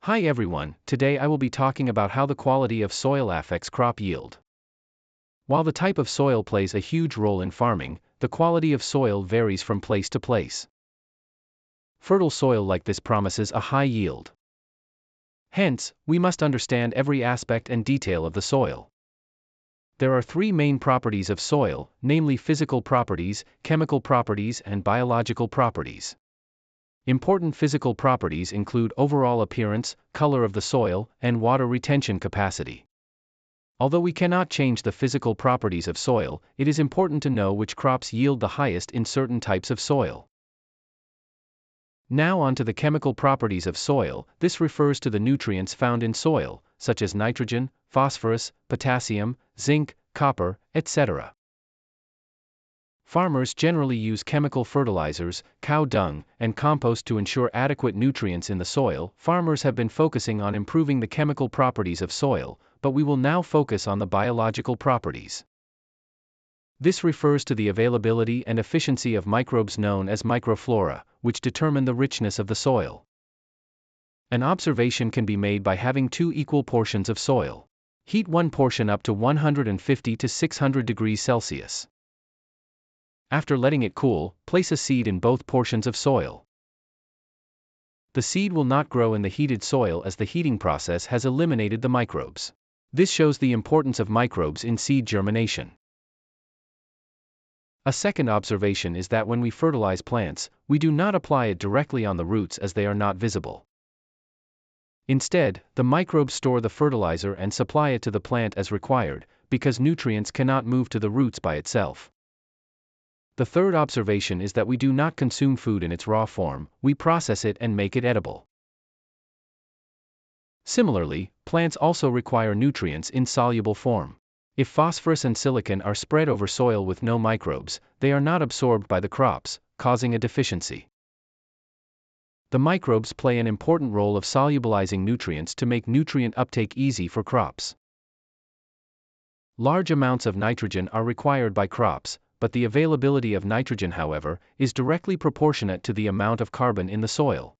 Hi everyone, today I will be talking about how the quality of soil affects crop yield. While the type of soil plays a huge role in farming, the quality of soil varies from place to place. Fertile soil like this promises a high yield. Hence, we must understand every aspect and detail of the soil. There are three main properties of soil, namely physical properties, chemical properties, and biological properties. Important physical properties include overall appearance, color of the soil, and water retention capacity. Although we cannot change the physical properties of soil, it is important to know which crops yield the highest in certain types of soil. Now on to the chemical properties of soil. This refers to the nutrients found in soil, such as nitrogen, phosphorus, potassium, zinc, copper, etc. Farmers generally use chemical fertilizers, cow dung, and compost to ensure adequate nutrients in the soil. Farmers have been focusing on improving the chemical properties of soil, but we will now focus on the biological properties. This refers to the availability and efficiency of microbes known as microflora, which determine the richness of the soil. An observation can be made by having two equal portions of soil. Heat one portion up to 150 to 600 degrees Celsius. After letting it cool, place a seed in both portions of soil. The seed will not grow in the heated soil as the heating process has eliminated the microbes. This shows the importance of microbes in seed germination. A second observation is that when we fertilize plants, we do not apply it directly on the roots as they are not visible. Instead, the microbes store the fertilizer and supply it to the plant as required, because nutrients cannot move to the roots by itself. The third observation is that we do not consume food in its raw form, we process it and make it edible. Similarly, plants also require nutrients in soluble form. If phosphorus and silicon are spread over soil with no microbes, they are not absorbed by the crops, causing a deficiency. The microbes play an important role of solubilizing nutrients to make nutrient uptake easy for crops. Large amounts of nitrogen are required by crops, but the availability of nitrogen, however, is directly proportionate to the amount of carbon in the soil.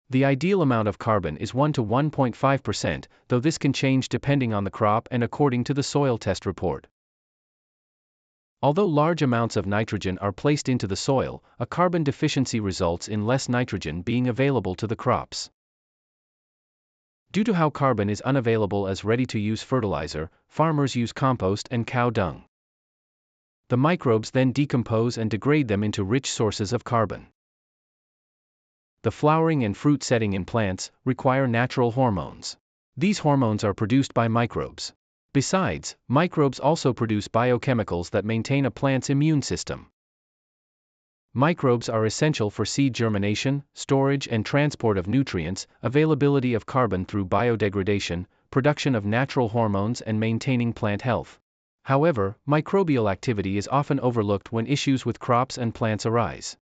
The ideal amount of carbon is 1 to 1.5%, though this can change depending on the crop and according to the soil test report. Although large amounts of nitrogen are placed into the soil, a carbon deficiency results in less nitrogen being available to the crops. Due to how carbon is unavailable as ready-to-use fertilizer, farmers use compost and cow dung. The microbes then decompose and degrade them into rich sources of carbon. The flowering and fruit setting in plants require natural hormones. These hormones are produced by microbes. Besides, microbes also produce biochemicals that maintain a plant's immune system. Microbes are essential for seed germination, storage and transport of nutrients, availability of carbon through biodegradation, production of natural hormones and maintaining plant health. However, microbial activity is often overlooked when issues with crops and plants arise.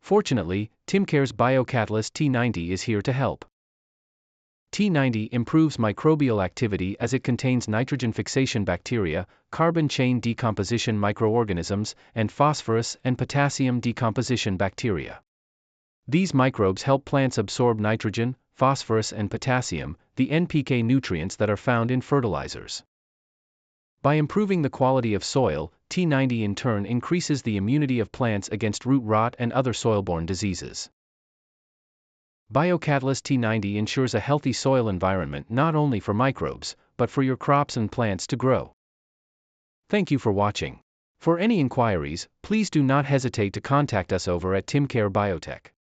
Fortunately, Timcare's biocatalyst T90 is here to help. T90 improves microbial activity as it contains nitrogen fixation bacteria, carbon chain decomposition microorganisms, and phosphorus and potassium decomposition bacteria. These microbes help plants absorb nitrogen, phosphorus and potassium, the NPK nutrients that are found in fertilizers. By improving the quality of soil, T90 in turn increases the immunity of plants against root rot and other soil-borne diseases. Biocatalyst T90 ensures a healthy soil environment not only for microbes, but for your crops and plants to grow. Thank you for watching. For any inquiries, please do not hesitate to contact us over at Timcare Biotech.